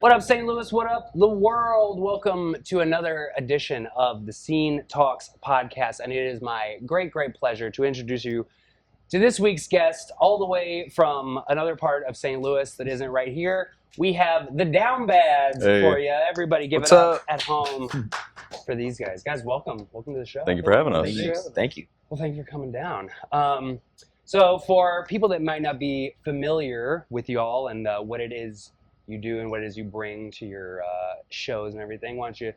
What up, St. Louis? What up, the world? Welcome to another edition of the Scene Talks podcast. And it is my great pleasure to introduce you to this week's guest, all the way from another part of St. Louis that isn't right here. We have the Down Bads for you. Everybody give What's it up up? at home for these guys. Guys, welcome. Welcome to the show. Thank you for having us. Thank you. Well, thank you for coming down. So for people that might not be familiar with you all and what it is you do and what it is you bring to your shows and everything, why don't you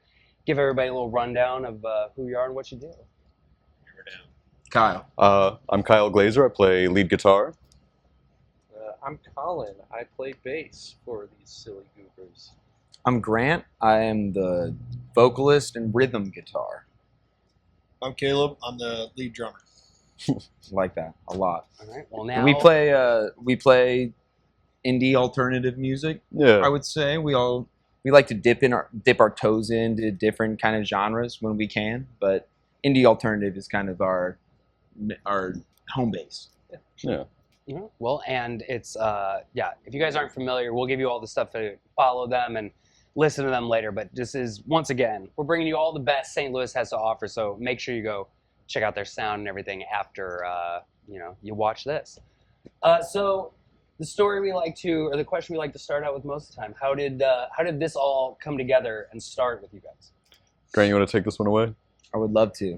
give everybody a little rundown of who you are and what you do? Kyle. I'm Kyle Glazer. I play lead guitar. I'm Colin. I play bass for these silly goofers. I'm Grant. I am the vocalist and rhythm guitar. I'm Caleb. I'm the lead drummer. Like that a lot. All right. Well, now We play indie alternative music. Yeah. I would say we like to dip our toes into different kind of genres when we can, but indie alternative is kind of our home base. Yeah. Yeah. Well, and it's if you guys aren't familiar, we'll give you all the stuff to follow them and listen to them later. But this is, once again, we're bringing you all the best St. Louis has to offer. So make sure you go check out their sound and everything after you watch this. So the story we like to, or the question we like to start out with most of the time, how did this all come together and start with you guys? Grant, you want to take this one away? I would love to.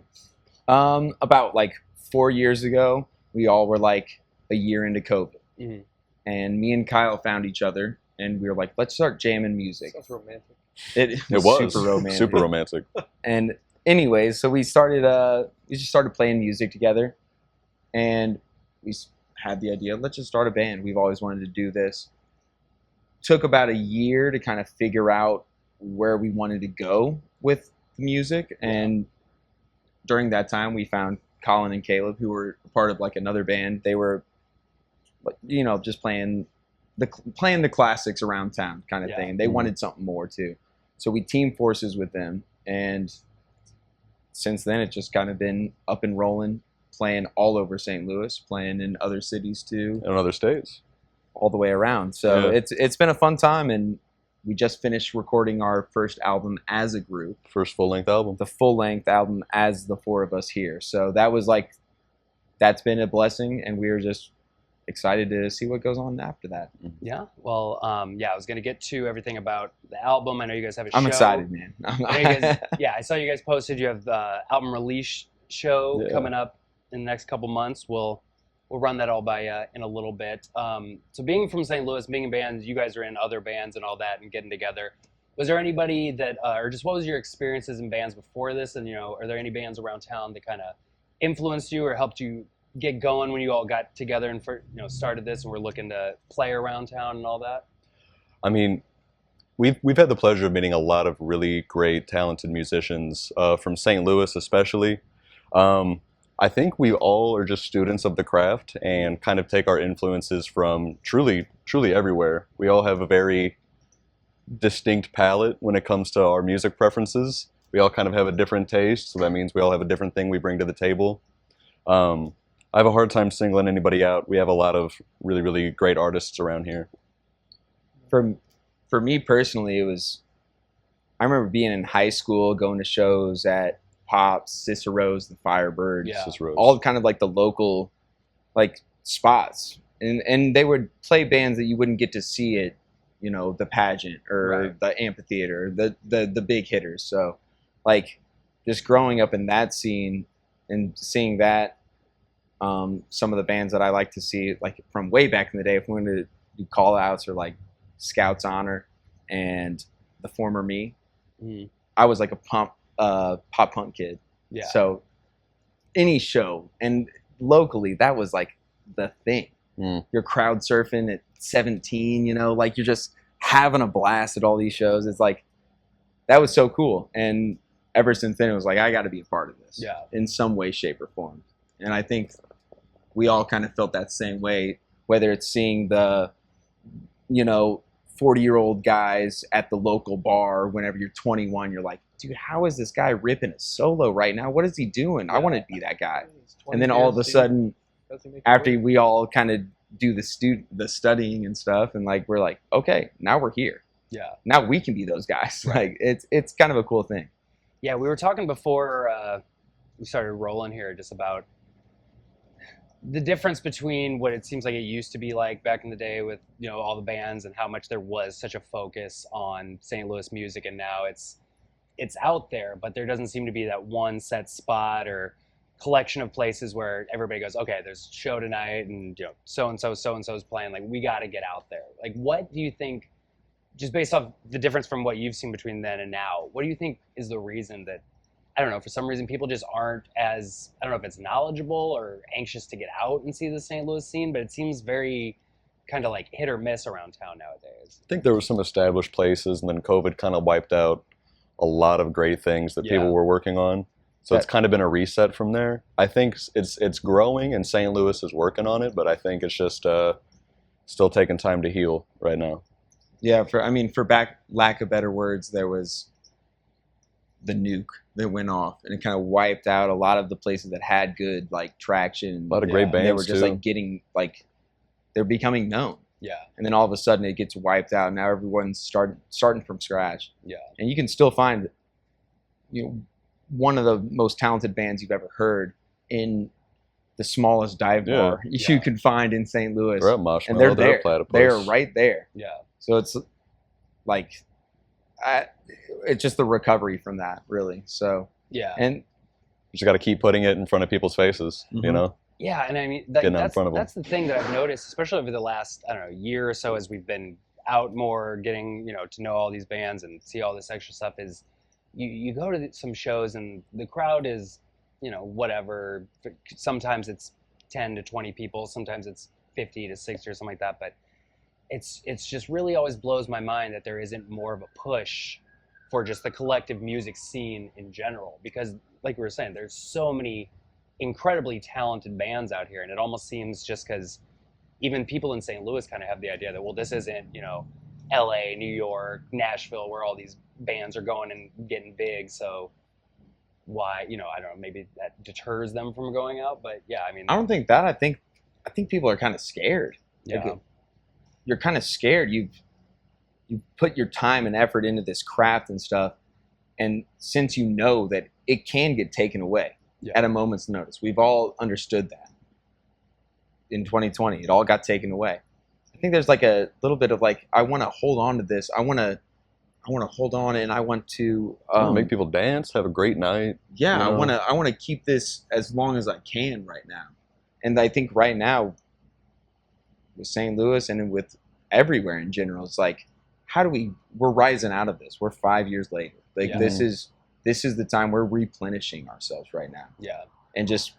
About like 4 years ago, we all were like a year into COVID. Mm-hmm. And me and Kyle found each other, and we were like, let's start jamming music. Sounds romantic. It was super romantic. Super romantic. And anyways, so we just started playing music together, and we had the idea, let's just start a band. We've always wanted to do this. Took about a year to kind of figure out where we wanted to go with the music, and during that time we found Colin and Caleb, who were part of like another band. They were, just playing the classics around town kind of thing. They wanted something more too, so we teamed forces with them, and since then it's just kind of been up and rolling, playing all over St. Louis, playing in other cities too, In other states. all the way around. So it's been a fun time, and we just finished recording our first album as a group. First full-length album. The full-length album as the four of us here. So that's been a blessing, and we were just excited to see what goes on after that. Yeah. Well, I was going to get to everything about the album. I know you guys have a show. I'm excited, man. I know you guys, I saw you guys posted you have the album release show coming up in the next couple months. We'll run that all by you in a little bit. So being from St. Louis, being in bands, you guys are in other bands and all that and getting together. Was there anybody that, or just what was your experiences in bands before this? And, are there any bands around town that kind of influenced you or helped you get going when you all got together and started this and were looking to play around town and all that? I mean, we've had the pleasure of meeting a lot of really great, talented musicians from St. Louis especially. I think we all are just students of the craft and kind of take our influences from truly everywhere. We all have a very distinct palette when it comes to our music preferences. We all kind of have a different taste, so that means we all have a different thing we bring to the table. I have a hard time singling anybody out. We have a lot of really, really great artists around here. For me personally, I remember being in high school, going to shows at Pops, Cicero's, the Firebirds, Cicero's. all kind of like the local like spots, and they would play bands that you wouldn't get to see at the pageant or the amphitheater, the big hitters. So like just growing up in that scene and seeing that, some of the bands that I like to see like from way back in the day, if we wanted to do call outs or like Scouts Honor and the Former Me, I was like a pop punk kid. Yeah. So any show, and locally that was like the thing. You're crowd surfing at 17, like you're just having a blast at all these shows. It's like, that was so cool. And ever since then it was like, I got to be a part of this in some way, shape or form. And I think we all kind of felt that same way, whether it's seeing the 40-year-old guys at the local bar. Whenever you're 21, you're like, dude, how is this guy ripping a solo right now? What is he doing? I want to be that guy. And then all of a sudden, after we all kind of do the studying and stuff, and like we're like, okay, now we're here. Yeah. Now we can be those guys. Right. Like it's kind of a cool thing. Yeah, we were talking before we started rolling here just about the difference between what it seems like it used to be like back in the day with, you know, all the bands and how much there was such a focus on St. Louis music, and now it's out there, but there doesn't seem to be that one set spot or collection of places where everybody goes, okay, there's a show tonight and, you know, so and so is playing, like we got to get out there. Like what do you think, just based off the difference from what you've seen between then and now, what do you think is the reason that, I don't know, for some reason people just aren't as, I don't know if it's knowledgeable or anxious to get out and see the St. Louis scene, but it seems very kind of like hit or miss around town nowadays. I think there were some established places, and then COVID kind of wiped out a lot of great things that people were working on. So it's kind of been a reset from there. I think it's growing, and St. Louis is working on it, but I think it's just still taking time to heal right now. Yeah, for lack of better words, there was the nuke that went off, and it kind of wiped out a lot of the places that had good like traction. A lot of great bands They were just too. like getting like they're becoming known. Yeah. And then all of a sudden it gets wiped out. Now everyone's starting from scratch. Yeah. And you can still find, you know, one of the most talented bands you've ever heard in the smallest dive bar you can find in St. Louis. They're at Mosh and they're Mill, they're there. at Platypus. They're right there. Yeah. So it's like, it's just the recovery from that, really. So Yeah. and You just got to keep putting it in front of people's faces, you know? Yeah, and I mean, Getting out in front of them. that's the thing that I've noticed, especially over the last, I don't know, year or so, as we've been out more, getting, you know, to know all these bands and see all this extra stuff, is you go to some shows and the crowd is, you know, whatever. Sometimes it's 10 to 20 people, sometimes it's 50 to 60 or something like that, but it's just really always blows my mind that there isn't more of a push for just the collective music scene in general, because like we were saying, there's so many incredibly talented bands out here, and it almost seems, just because even people in St. Louis kind of have the idea that, well, this isn't, you know, LA, New York, Nashville, where all these bands are going and getting big, so why, you know, I don't know, maybe that deters them from going out. But yeah, I mean, I don't think that. I think people are kind of scared. yeah, Like, you're kind of scared. You've put your time and effort into this craft and stuff, and since you know that it can get taken away at a moment's notice, we've all understood that. In 2020, it all got taken away. I think there's like a little bit of like, I want to hold on to this. I want to hold on, and I want to Make people dance, have a great night. yeah, you know? I want to keep this as long as I can right now. And I think right now with St. Louis and with everywhere in general, it's like, we're rising out of this. We're 5 years later. Like this is the time we're replenishing ourselves right now. yeah, And just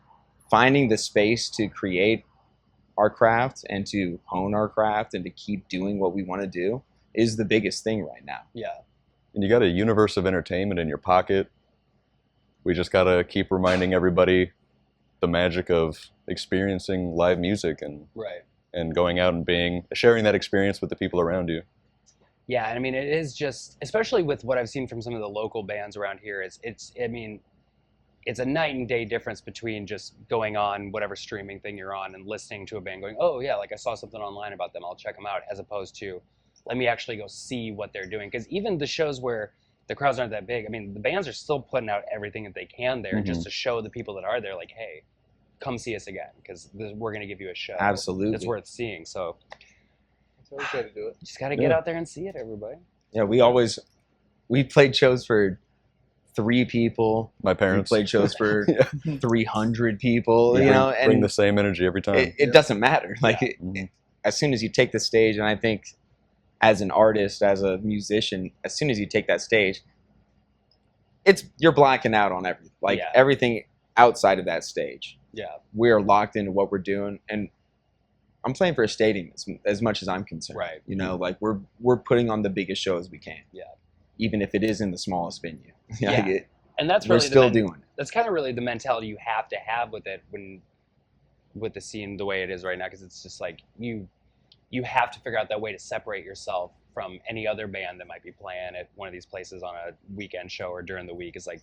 finding the space to create our craft and to hone our craft and to keep doing what we want to do is the biggest thing right now. yeah, And you got a universe of entertainment in your pocket. We just got to keep reminding everybody the magic of experiencing live music right. and going out and sharing that experience with the people around you. Yeah, and I mean, it is just, especially with what I've seen from some of the local bands around here, it's I mean, it's a night and day difference between just going on whatever streaming thing you're on and listening to a band going, oh yeah, like I saw something online about them, I'll check them out, as opposed to, let me actually go see what they're doing. Because even the shows where the crowds aren't that big, I mean, the bands are still putting out everything that they can there just to show the people that are there, like, hey, come see us again, because we're going to give you a show. Absolutely. That's worth seeing. So That's how we try to do it. just got to get out there and see it, everybody. Yeah, we played shows for 3 people. My We parents played shows for Yeah. 300 people, you bring, know, bring and the same energy every time. it doesn't matter. Like Mhm. as soon as you take the stage, and I think as an artist, as a musician, as soon as you take that stage, you're blacking out on everything. Like everything outside of that stage. Yeah, We're locked into what we're doing, and I'm playing for a stadium as much as I'm concerned. Right. You know, like we're putting on the biggest shows we can. Yeah. Even if it is in the smallest venue. Yeah. Like and that's we're really still doing it. that's kind of really the mentality you have to have with it, with the scene the way it is right now, because it's just like you have to figure out that way to separate yourself from any other band that might be playing at one of these places on a weekend show or during the week. Is like,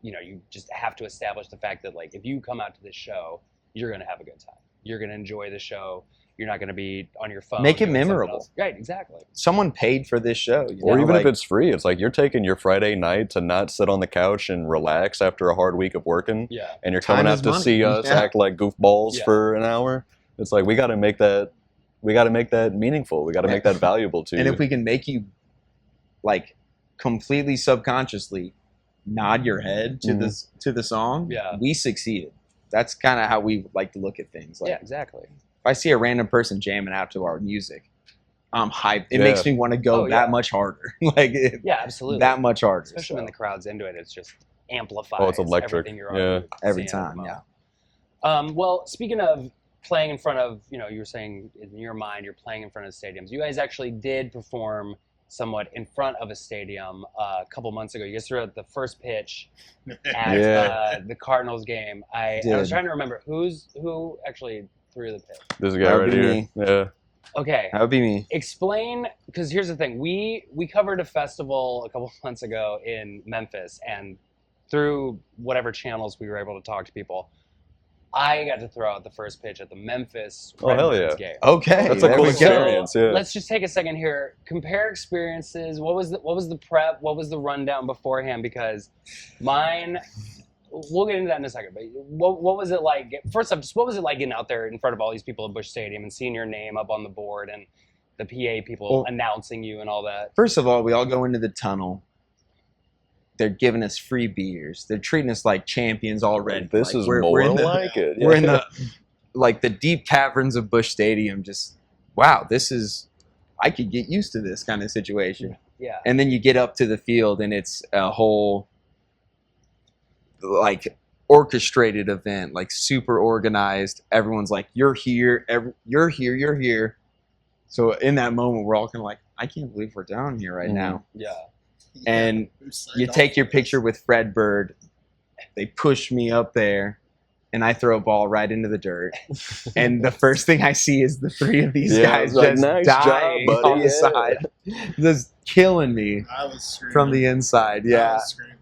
you know, you just have to establish the fact that, like, if you come out to this show, you're going to have a good time. You're going to enjoy the show. You're not going to be on your phone. Make it doing something memorable. else. Right, exactly. Someone paid for this show. Or even like, if it's free, it's like you're taking your Friday night to not sit on the couch and relax after a hard week of working, Yeah. and you're Time coming is out to money. see us Yeah. act like goofballs Yeah. for an hour. It's like we got to make that meaningful. We got to make that valuable to and you. if we can make you like completely subconsciously nod your head to this to the song, Yeah. we succeeded. That's kind of how we like to look at things. Like, Yeah, exactly. if I see a random person jamming out to our music, I'm hyped. It Yeah. makes me want to go Oh, yeah. that much harder. Like Yeah, absolutely. that much harder. Especially when the crowd's into it, it's just amplifies. Oh, it's electric. Everything you're Yeah. already every seeing at the time, yeah. moment. Well, speaking of playing in front of, you were saying in your mind you're playing in front of stadiums. You guys actually did perform somewhat in front of a stadium a couple months ago. You guys threw out the first pitch at Yeah. the Cardinals game. I was trying to remember who actually threw the pitch. This guy That would right be here. me. Yeah. Okay. That would be me. Explain, because here's the thing. We covered a festival a couple months ago in Memphis, and through whatever channels we were able to talk to people, I got to throw out the first pitch at the Memphis Oh, hell Redbirds yeah. game. Okay, That's a there cool we go. experience. Yeah. Let's just take a second here. Compare experiences. What was the prep? What was the rundown beforehand? Because mine, we'll get into that in a second. But what was it like? First off, just what was it like getting out there in front of all these people at Busch Stadium and seeing your name up on the board and the PA people Well, announcing you and all that? First of all, we all go into the tunnel. They're giving us free beers. They're treating us like champions already. This Like, is we're more in the, like it. We're in Yeah. the deep caverns of Busch Stadium. Just wow, this is. I could get used to this kind of situation. Yeah. And then you get up to the field, and it's a whole like orchestrated event, like super organized. Everyone's like, "You're here. You're here. You're here." So in that moment, we're all kind of like, "I can't believe we're down here right now." Yeah. And you take your picture with Fred Bird. They push me up there, and I throw a ball right into the dirt. And the first thing I see is the three of these Yeah, guys it's like, just "Nice job, dying buddy." on the Yeah. side, just killing me I was screaming. from the inside. I Yeah. was screaming.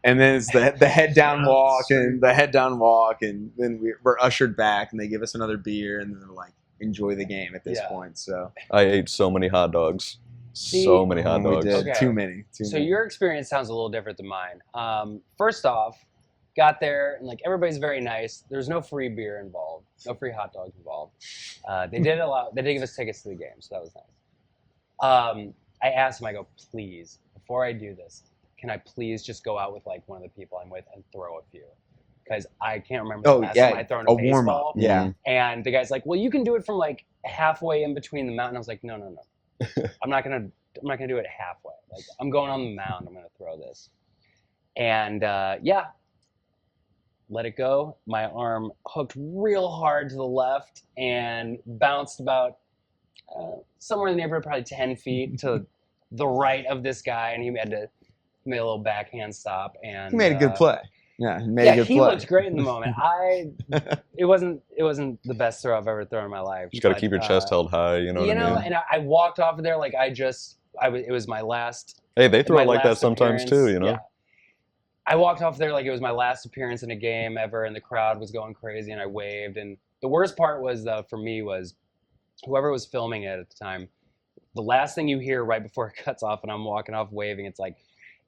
And then it's the head down Yeah, walk sure. and the head down walk, and then we're ushered back, and they give us another beer, and then they're like, enjoy the game at this Yeah. point. So I ate so many hot dogs. See, So many hot we dogs. did Okay. too many. So many. your experience sounds a little different than mine. First off, got there and like everybody's very nice. There's no free beer involved, no free hot dogs involved. They did give us tickets to the game, so that was nice. I asked him, I go, please, before I do this, can I please just go out with like one of the people I'm with and throw a few? Because I can't remember the last time I thrown a warm baseball. up. Yeah. And the guy's like, well, you can do it from like halfway in between the mountain. I was like, no. I'm not gonna do it halfway. Like I'm going on the mound. I'm gonna throw this. And yeah, let it go. My arm hooked real hard to the left and bounced about somewhere in the neighborhood, probably 10 feet to the right of this guy, and he had to make a little backhand stop. And He made a good play. Yeah, he made a good he play. looked great in the moment. It wasn't the best throw I've ever thrown in my life. You just got to but, keep your chest held high. You know what I mean? and I walked off of there like it was my last. Hey, they throw my it like that last sometimes too. appearance. You know? Yeah. I walked off there like it was my last appearance in a game ever, and the crowd was going crazy, and I waved. And the worst part was for me was whoever was filming it at the time. The last thing you hear right before it cuts off, and I'm walking off waving, it's like,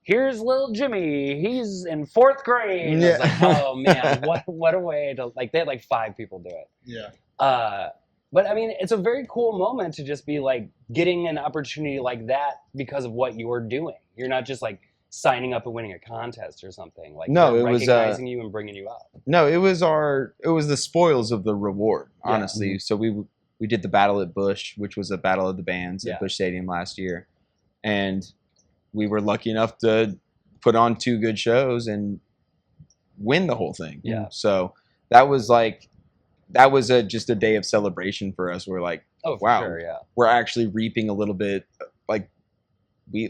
"Here's little Jimmy. He's in 4th grade." And I was like, "Oh man, what a way to like." They had like 5 people do it. Yeah. But I mean, it's a very cool moment to just be like getting an opportunity like that because of what you're doing. You're not just like signing up and winning a contest or something. Like No, they're it was, recognizing you and bringing you up. No, it was the spoils of the reward, honestly. Mm-hmm. So we did the battle at Busch, which was a battle of the bands Yeah. at Busch Stadium last year, and we were lucky enough to put on 2 good shows and win the whole thing. Yeah. So that was just a day of celebration for us. We're like, Oh, for wow, sure, yeah. we're actually reaping a little bit.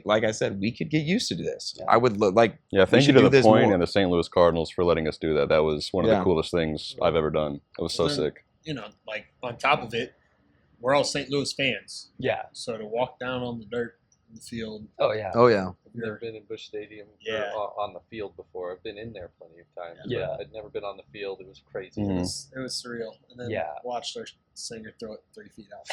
Like I said, we could get used to this. Yeah. I would like. Yeah, thank you should to do the this Point more. and the St. Louis Cardinals for letting us do that. That was one of Yeah. the coolest things I've ever done. It was so Then- sick. You know, like on top of it, we're all St. Louis fans. Yeah. So to walk down on the dirt in the field. Oh yeah. Oh yeah. I've never been in Busch Stadium Yeah. on the field before. I've been in there plenty of times. Yeah. But I'd never been on the field. It was crazy. Mhm. It was surreal. And then Yeah. watched our singer throw it 3 feet out.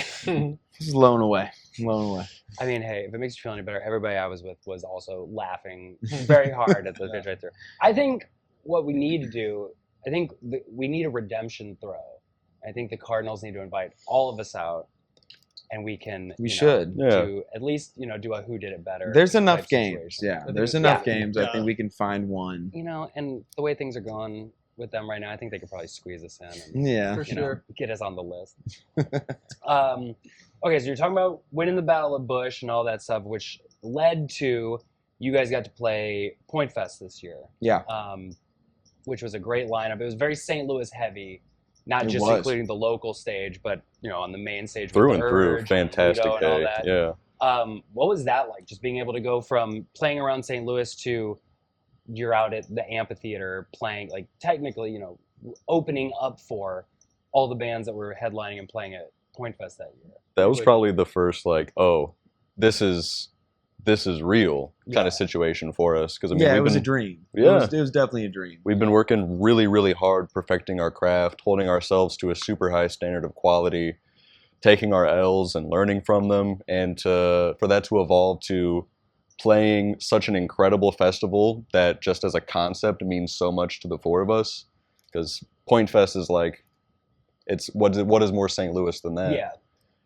Just blown away. Blown away. I mean, hey, if it makes you feel any better, everybody I was with was also laughing very hard at the pitch right through. I think what we need to do, we need a redemption throw. I think the Cardinals need to invite all of us out, and we can. We should. do at least do a who did it better. There's enough type games. situation. Yeah. think There's it's- enough Yeah. games. I think we can find one. And the way things are going with them right now, I think they could probably squeeze us in. And, Yeah. For sure. get us on the list. Okay, so you're talking about winning the Battle of Busch and all that stuff, which led to you guys got to play Point Fest this year. Yeah. Which was a great lineup. It was very St. Louis heavy, not It just was. including the local stage, but on the main stage. Through with and the through, Urge fantastic and Lido and all day. that. Yeah. What was that like? Just being able to go from playing around St. Louis to you're out at the amphitheater playing, like technically, opening up for all the bands that were headlining and playing at Point Fest that year. That was Like- probably the first this is real kind Yeah. of situation for us, because I mean Yeah, it we've was a been, dream. Yeah. It was definitely a dream. we've been working really, really hard perfecting our craft, holding ourselves to a super high standard of quality, taking our L's and learning from them, and for that to evolve to playing such an incredible festival that just as a concept means so much to the four of us, because Point Fest is like, what is more St. Louis than that? Yeah.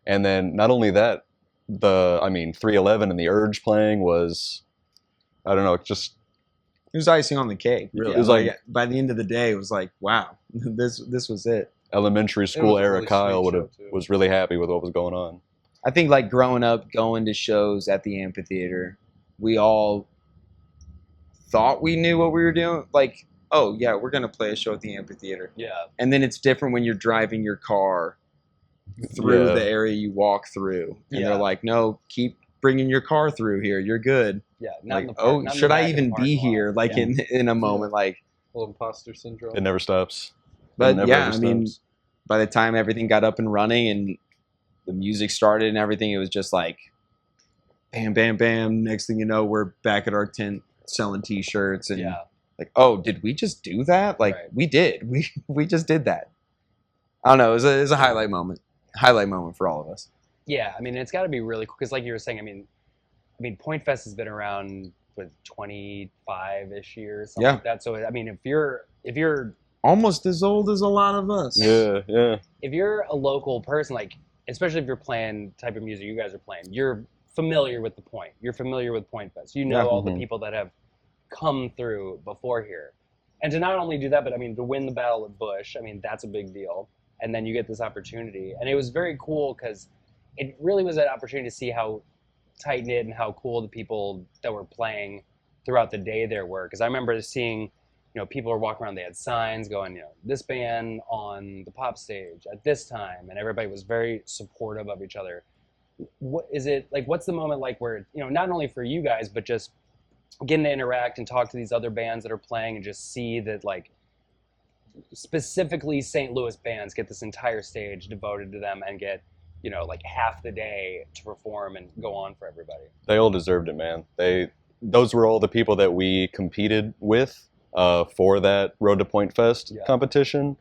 And then not only that, 311 and the Urge playing was, I don't know, just It was icing on the cake. Really. It was like- by the end of the day, it was like, wow, this was it. elementary school a era really Kyle sweet show, too. was really happy with what was going on. I think like growing up, going to shows at the amphitheater, we all thought we knew what we were doing. Like, oh yeah, we're gonna play a show at the amphitheater, Yeah. and then it's different when you're driving your car through Yeah. the area you walk through, and Yeah. they're like, no, keep bringing your car through here. You're good. Yeah. Not Like, in the park, oh, not in should the I back of the even be parking lot. here? Like Yeah. in a moment, like. Little imposter syndrome. It never stops. It But never, yeah, ever I mean, stops. by the time everything got up and running and the music started and everything, it was just like bam, bam, bam. Next thing you know, we're back at our tent selling T-shirts and Yeah. like, oh, did we just do that? Like, Right. we did. We just did that. I don't know. It was a highlight moment. Highlight moment for all of us. Yeah. I mean, it's got to be really cool because, like you were saying, I mean, Point Fest has been around with 25-ish years, something Yeah. like that. So I mean, if you're Almost as old as a lot of us. Yeah, yeah. if you're a local person, like especially if you're playing the type of music you guys are playing, you're familiar with the Point. You're familiar with Point Fest. You know Yeah. all the Mhm. people that have come through before here. And to not only do that, but I mean to win the Battle of Busch, I mean that's a big deal. And then you get this opportunity, and it was very cool because it really was an opportunity to see how tight knit and how cool the people that were playing throughout the day there were. Because I remember seeing, people were walking around. They had signs going, this band on the pop stage at this time, and everybody was very supportive of each other. What is it like? What's the moment like where not only for you guys, but just getting to interact and talk to these other bands that are playing and just see that like specifically St. Louis bands get this entire stage devoted to them and get like half the day to perform and go on for everybody. They all deserved it, man. Those were all the people that we competed with for that Road to Point Fest Yeah. competition,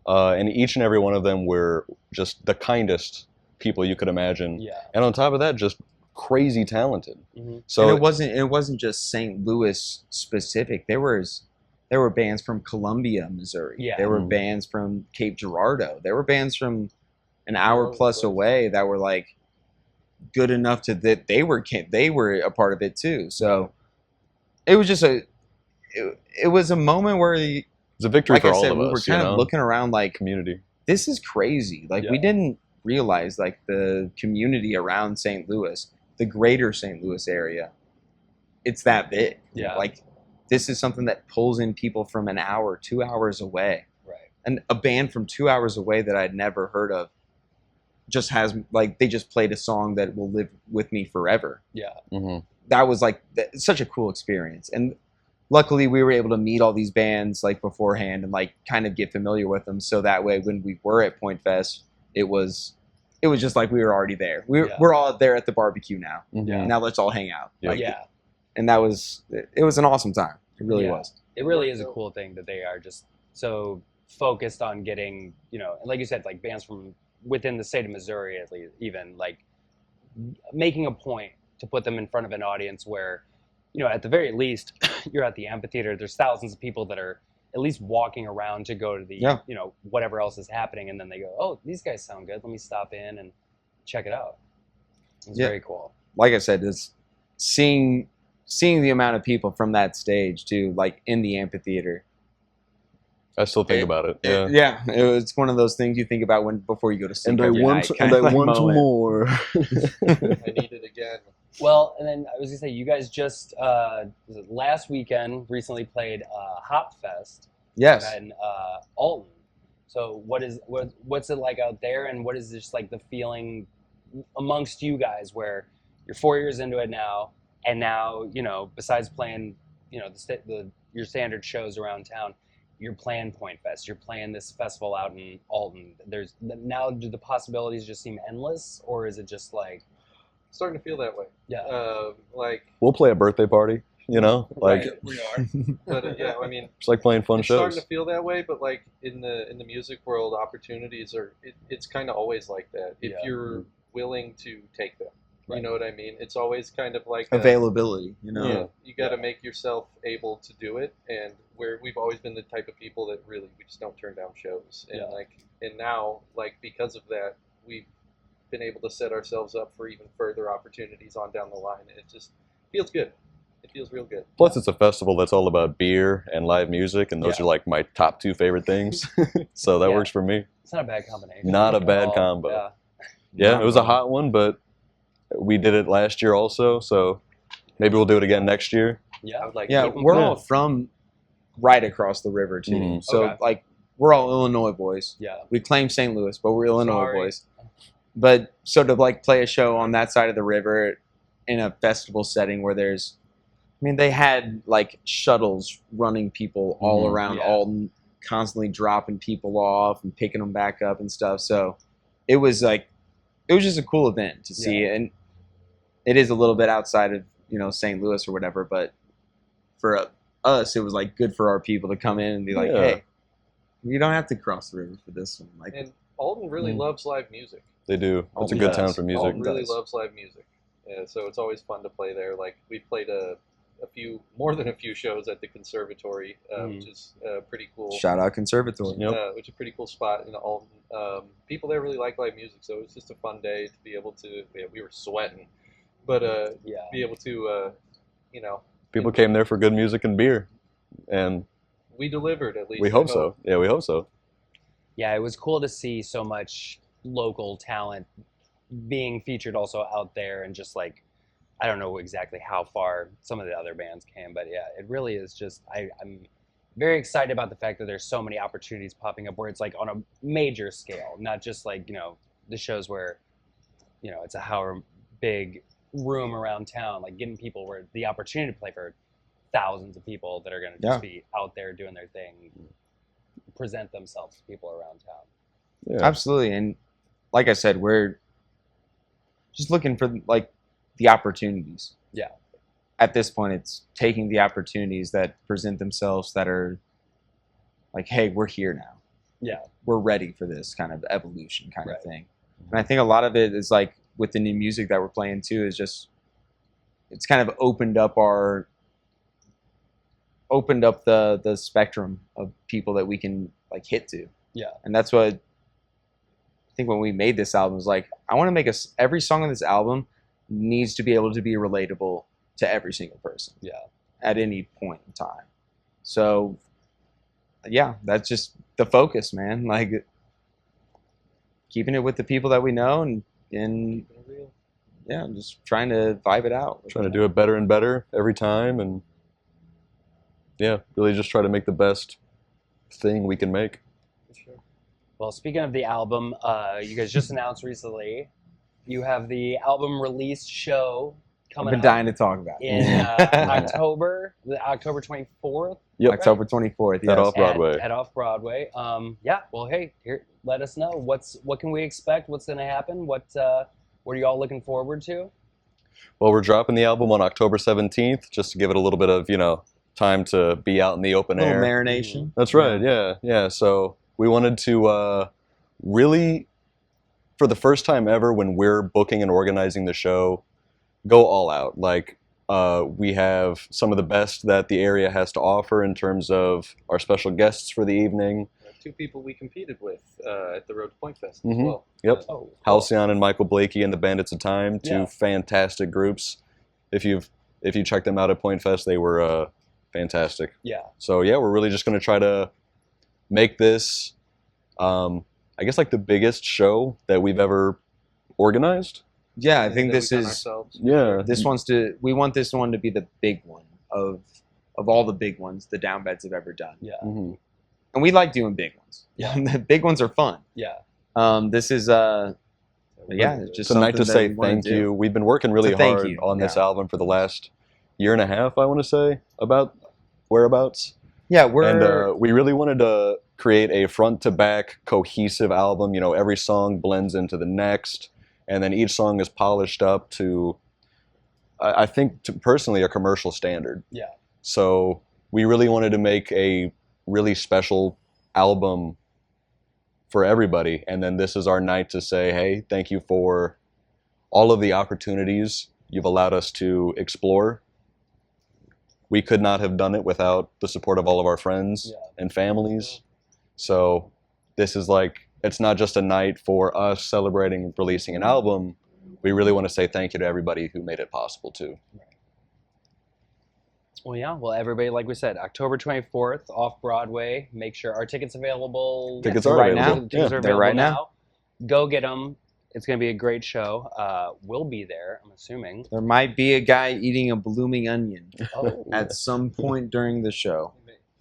and each and every one of them were just the kindest people you could imagine. Yeah. And on top of that, just crazy talented. Mhm. So and it wasn't just St. Louis specific. There were bands from Columbia, Missouri. Yeah. There were Mhm. bands from Cape Girardeau. There were bands from an hour All over the plus place. away that were like good enough to that they were a part of it too. So it was just it was a moment where, it's a victory like for I all said, of we us. were kind of looking around like, community. this is crazy. Like we Yeah. didn't realize like the community around St. Louis, the greater St. Louis area, it's that big. Yeah. Like this is something that pulls in people from an hour, 2 hours away. Right. And a band from 2 hours away that I'd never heard of just has like they just played a song that will live with me forever. Yeah. Hmm. That was like such a cool experience. And luckily we were able to meet all these bands like beforehand and like kind of get familiar with them, so that way when we were at Point Fest, it was it was just like we were already there. Yeah. We're all there at the barbecue now. Mhm. Now let's all hang out. Yeah. Like, Yeah. and that was it was an awesome time. It really Yeah. was. It really is a cool thing that they are just so focused on getting, like you said, like bands from within the state of Missouri, at least, even like making a point to put them in front of an audience where, at the very least, you're at the amphitheater. There's thousands of people that are at least walking around to go to the, Yeah. whatever else is happening, and then they go, oh, these guys sound good. Let me stop in and check it out. It's Yeah. very cool. Like I said, it's seeing the amount of people from that stage too, like in the amphitheater. I still think about it. Yeah. It's one of those things you think about before you go to sleep. And I every want, night, and kinda I like want moment. more. I need it again. Well, and then I was gonna say, you guys just was it last weekend recently played Hop Fest Yes. in Alton. So what's it like out there, and what is just like the feeling amongst you guys where you're 4 years into it now, and now besides playing your standard shows around town, you're playing Point Fest, you're playing this festival out in Alton. Do the possibilities just seem endless, or is it just like Starting to feel that way. yeah. We'll play a birthday party, like Right. We are. But yeah, I mean, it's like playing fun it's shows. starting to feel that way. But like in the music world, opportunities are it's kind of always like that. If Yeah. you're willing to take them, Right. you know what I mean. It's always kind of like Availability, Yeah, you got to Yeah. make yourself able to do it, and we've always been the type of people that really we just don't turn down shows, and Yeah. and now because of that we've been able to set ourselves up for even further opportunities on down the line. It just feels good. It feels real good. Plus, it's a festival that's all about beer and live music, and those Yeah. are like my top two favorite things. So that Yeah. works for me. It's not a bad combination. Not a at bad all. combo. Yeah. Yeah, Not it was at a hot one, but we did it last year also, so maybe we'll do it again next year. Yeah. I would like Yeah, to keep 'em we're going. all from right across the river too. Mhm. So Okay. like we're all Illinois boys. Yeah. We claim St. Louis, but we're Illinois Sorry. boys. But so to play a show on that side of the river in a festival setting where they had like shuttles running people all Mhm. around Yeah. Alton, constantly dropping people off and picking them back up and stuff. So it was just a cool event to see, and it is a little bit outside of St. Louis or whatever, but for us it was like good for our people to come in and be like, Yeah. hey, you don't have to cross the river for this one. Like, And Alton really Mm. loves live music. They do. It's a Alton good does. town for music. Alton really does. loves live music. Yeah, so it's always fun to play there. Like we played more than a few shows at the conservatory, which is pretty cool. shout out Conservatory. Yep. Which is a pretty cool spot in Alton. People there really like live music, so it was just a fun day to be able to. We were sweating, but Yeah. be able to, People came there for good music and beer, and we delivered at least. we hope so. Yeah, we hope so. Yeah, it was cool to see so much local talent being featured also out there, and just like, I don't know exactly how far some of the other bands came, but yeah, it really is just, I'm very excited about the fact that there's so many opportunities popping up where it's like on a major scale, not just like, the shows where, it's a however big room around town, like getting people where the opportunity to play for thousands of people that are going to just be out there doing their thing, present themselves to people around town. Yeah. Absolutely. And like I said, we're just looking for like the opportunities. Yeah. At this point, it's taking the opportunities that present themselves that are like, hey, we're here now. Yeah. We're ready for this kind of evolution kind Right. of thing. And I think a lot of it is like with the new music that we're playing too, is just, it's kind of opened up the spectrum of people that we can like hit to. Yeah. And that's what I think when we made this album was like, I want to make every song on this album needs to be able to be relatable to every single person. Yeah. At any point in time. So yeah, that's just the focus, man. Like keeping it with the people that we know and Keeping it real. yeah, just trying to vibe it out. Trying to do it better and better every time, and yeah, really just try to make the best thing we can make. For sure. Well, speaking of the album, you guys just announced recently you have the album release show coming been up dying to talk about it. in October, October 24th. Yep. October 24th. At Yes. Off-Broadway. At Off-Broadway. Yeah, well, hey, here, let us know. What can we expect? What's going to happen? What are you all looking forward to? Well, we're dropping the album on October 17th, just to give it a little bit of, time to be out in the open Little air. marination. That's right, yeah. So we wanted to really, for the first time ever, when we're booking and organizing the show, go all out. Like, we have some of the best that the area has to offer in terms of our special guests for the evening. 2 people we competed with at the Road to Point Fest as Mhm. well. Yep. Oh, Halcyon and Michael Blakey and the Bandits of Time, 2 Yeah. fantastic groups. If you check them out at Point Fest, they were fantastic. yeah. So yeah, we're really just going to try to make this, I guess, like the biggest show that we've ever organized. Yeah, I Anything think that this we've done is ourselves. Yeah. we want this one to be the big one of all the big ones the Down Beds have ever done. Yeah. Mhm. And we like doing big ones. Yeah. The big ones are fun. Yeah. This is it's just It's a night to something that say we wanna thank do. you. We've been working really It's a thank hard you, on this yeah. album for the last year and a half, I want to say, about whereabouts. Yeah, we're And we really wanted to create a front-to-back cohesive album. Every song blends into the next, and then each song is polished up to, I think, personally, a commercial standard. Yeah. So we really wanted to make a really special album for everybody, and then this is our night to say, hey, thank you for all of the opportunities you've allowed us to explore. We could not have done it without the support of all of our friends Yeah. and families. So this is it's not just a night for us celebrating releasing an album. We really want to say thank you to everybody who made it possible too. Well, yeah. Well, everybody, like we said, October 24th, Off-Broadway. Make sure our tickets available. Tickets Yeah, are right available. now. Tickets are They're available right now. now. Go get them. It's going to be a great show. We'll be there, I'm assuming. there might be a guy eating a blooming onion Oh, at some point during the show,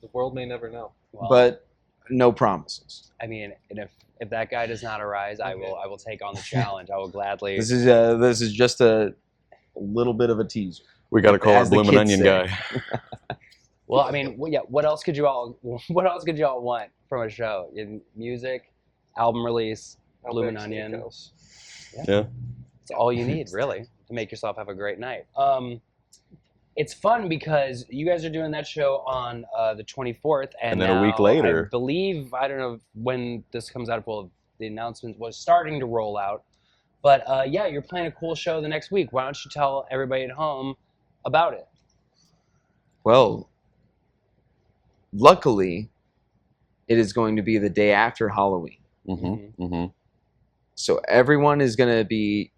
The world may never know. well, but no promises. I mean, and if that guy does not arise, I will take on the challenge. I will gladly. This is just a little bit of a teaser. We got to call our As the Bloomin' kids Onion say. guy. Well, I mean, yeah. What else could you all want from a show? In music, album release, Bloomin' Outback Onion. Steakhouse. Yeah. It's all you need, really, to make yourself have a great night. It's fun because you guys are doing that show on the 24th, And then a week now, later. I believe, I don't know when this comes out. Well, the announcement was starting to roll out, but yeah, you're playing a cool show the next week. Why don't you tell everybody at home about it? Well, luckily, it is going to be the day after Halloween. Mm-hmm. Mm-hmm. So everyone is going to be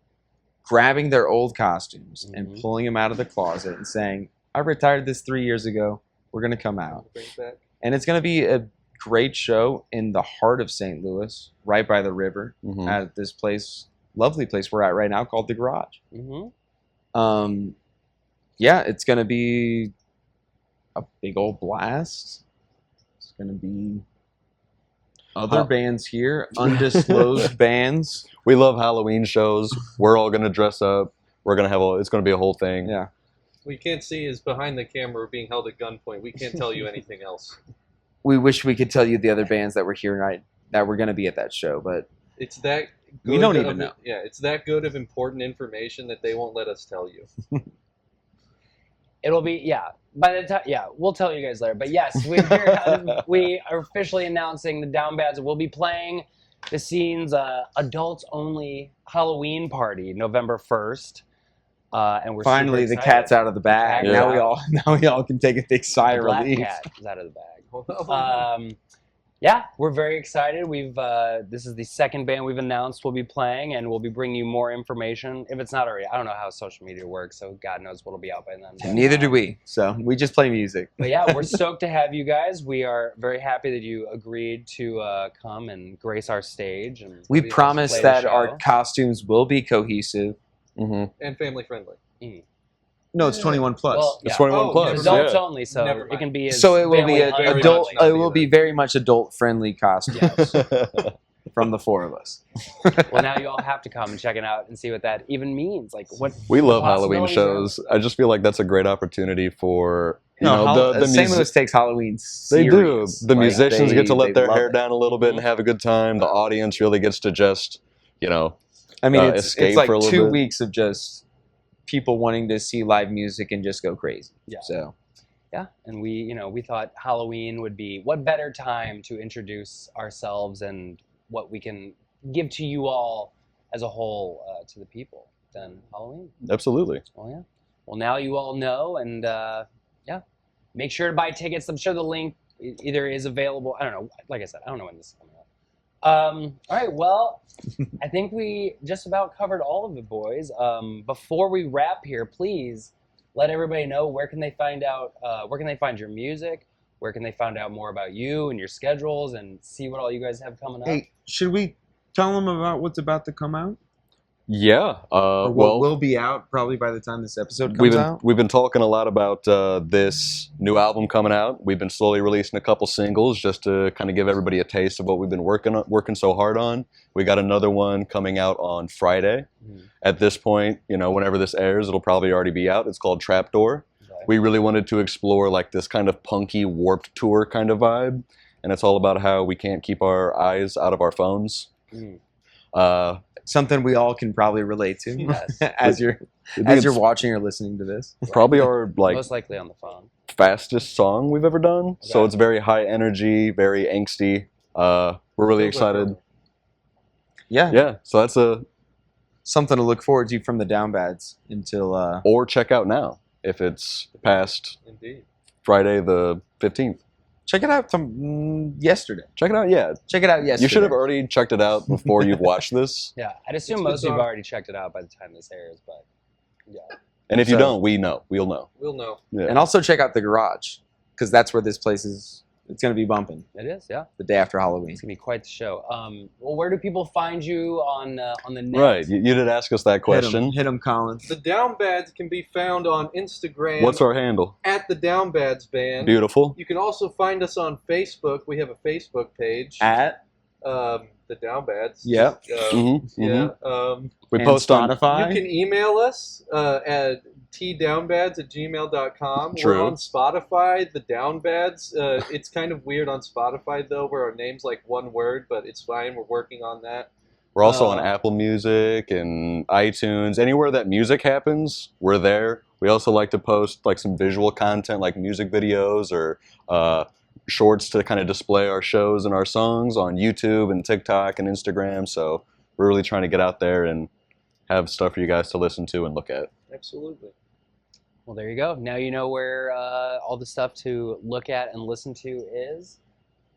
grabbing their old costumes and Mhm. pulling them out of the closet and saying, I retired this 3 years ago. We're going to come out. Bring it back. And it's going to be a great show in the heart of St. Louis, right by the river, Mm-hmm. at this place, lovely place we're at right now called The Garage. Mm-hmm. Yeah, it's going to be a big old blast. It's going to be other bands here, undisclosed bands. We love Halloween shows. We're all gonna dress up. We're gonna have it's gonna be a whole thing. Yeah. What you can't see is behind the camera being held at gunpoint. We can't tell you anything else. We wish we could tell you the other bands that were here tonight that were going to be at that show, but It's that good We don't of- even know. Yeah, it's that good of important information that they won't let us tell you. It'll be, yeah. By the time, yeah, we'll tell you guys later. But yes, we are officially announcing the Down Bads will be playing the Scenes adults only Halloween party November 1st. And we're finally super the excited. cat's out of the bag. Yeah. Now we all can take a big sigh The of black relief. cat is out of the bag. Yeah, we're very excited. This is the second band we've announced we'll be playing, and we'll be bringing you more information. If it's not already, I don't know how social media works, so God knows what'll be out by then. But, Neither do we. So we just play music. But yeah, we're stoked to have you guys. We are very happy that you agreed to come and grace our stage. And We play promise the that show. our costumes will be cohesive. Mm-hmm. And family friendly. No, it's 21 plus. Well, It's yeah. 21 Oh, plus. never Adults Yeah. only, so Never it mind. can be as so it will be family a friendly. adult. much not It will be very much adult friendly costumes. from the four of us. Well, now you all have to come and check it out and see what that even means. Like, what We the love Halloween possibilities shows. I just feel like that's a great opportunity for the St. Louis takes Halloween They do. serious. The Like, musicians get to they let their love hair it. down a little bit and have a good time. The audience really gets to just, I mean, escape it's like for a little 2 bit. weeks of just people wanting to see live music and just go crazy. Yeah. So Yeah, and we thought Halloween would be what better time to introduce ourselves and what we can give to you all as a whole to the people than Halloween. Absolutely. Well, yeah. Well, now you all know, and yeah, make sure to buy tickets. I'm sure the link either is available. I don't know. Like I said, I don't know when this is coming out. All right. Well, I think we just about covered all of it, boys. Before we wrap here, please let everybody know where can they find out. Where can they find your music? Where can they find out more about you and your schedules and see what all you guys have coming up? hey, should we tell them about what's about to come out? Yeah. Or what will be out probably by the time this episode we've comes been out? we've been talking a lot about this new album coming out. We've been slowly releasing a couple singles just to kind of give everybody a taste of what we've been working so hard on. We got another one coming out on Friday. At this point, whenever this airs, it'll probably already be out. It's called Trapdoor. Okay. We really wanted to explore like this kind of punky Warped Tour kind of vibe, and it's all about how we can't keep our eyes out of our phones. Something we all can probably relate to Yes. as you're watching or listening to this. Probably our Most likely on the phone. fastest song we've ever done. So Okay. it's very high energy, very angsty. We're really excited. Yeah. Yeah, so that's Something to look forward to from the Down Bads until or check out now if it's past Indeed. Friday the 15th. check it out from yesterday. Check it out, yeah. Check it out yesterday. You should have already checked it out before you've watched this. Yeah, I'd assume It's most of you have bizarre. already checked it out by the time this airs, but yeah. And if you So- don't, we'll know. We'll know. Yeah. And also check out the garage because that's where this place is. It's going to be bumping It is, yeah. the day after Halloween. It's gonna be quite the show. Well, where do people find you on the net? Right, you did ask us that question. Hit him, Colin. The Down Bads can be found on Instagram What's our handle? at the Down Bads Band. Beautiful. You can also find us on Facebook. We have a Facebook page. At The Down Bads. Yep. Yeah. We and post on Spotify. You can email us at tdownbads@gmail.com. True. We're on Spotify, the Downbads. It's kind of weird on Spotify, though, where our name's like one word, but it's fine. We're working on that. We're also on Apple Music and iTunes. Anywhere that music happens, we're there. We also like to post like some visual content like music videos or shorts to kind of display our shows and our songs on YouTube and TikTok and Instagram. So we're really trying to get out there and have stuff for you guys to listen to and look at. Absolutely. Well, there you go. Now you know where all the stuff to look at and listen to is.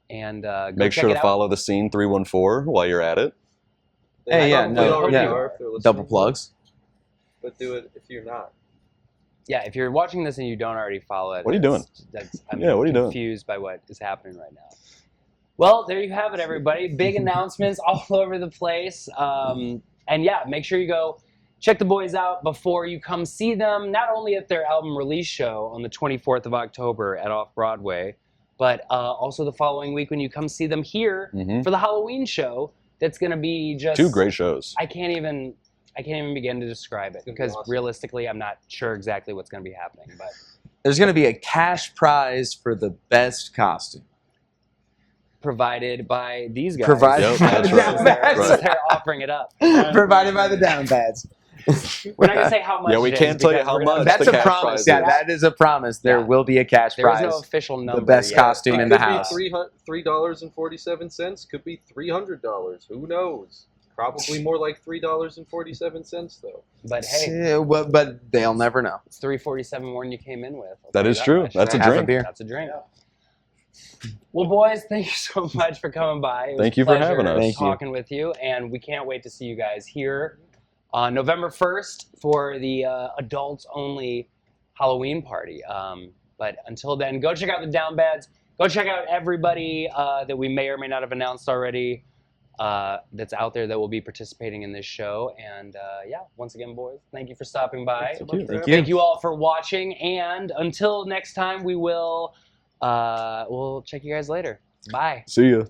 And go Make check sure it to out. follow the Scene 314 while you're at it. They Hey, yeah, probably no, already yeah. are if they're listening, Double plugs. But do it if you're not. Yeah, if you're watching this and you don't already follow it, What are you doing? I'm Yeah, what are you doing? confused by what is happening right now. Well, there you have it, everybody. Big announcements all over the place. And yeah, make sure you go check the boys out before you come see them, not only at their album release show on the 24th of October at Off-Broadway, but also the following week when you come see them here for the Halloween show. That's going to be just... 2 great shows. I can't even begin to describe it gonna be because awesome. realistically, I'm not sure exactly what's going to be happening. But There's going to be a cash prize for the best costume. provided by these guys. Provided Yep, by that's the right. Down Bads. Right. They're offering it up. Provided by the Down Bads. We're not going to say how much. Yeah, we it is can't tell you because how we're gonna- much. That's the a cash promise. prize Yeah, is. that is a promise. There Yeah. will be a cash There is prize. no official number. the best yet. costume in the house. Could be $3.47. Could be $300. Who knows? Probably more like $3.47 though. But hey, Yeah, well, but they'll never know. it's $3.47 more than you came in with. I'll That tell you is true. much. That's a Have a drink. beer. That's a drink. Well, boys, thank you so much for coming by. It was Thank you a for pleasure having us. Thank you. talking with you, and we can't wait to see you guys here on November 1st for the adults-only Halloween party. But until then, go check out the Down Bads. Go check out everybody that we may or may not have announced already that's out there that will be participating in this show. And yeah, once again, boys, thank you for stopping by. Thanks so much you. for Thank having Thank you all for watching, and until next time, we'll check you guys later. Bye. See ya.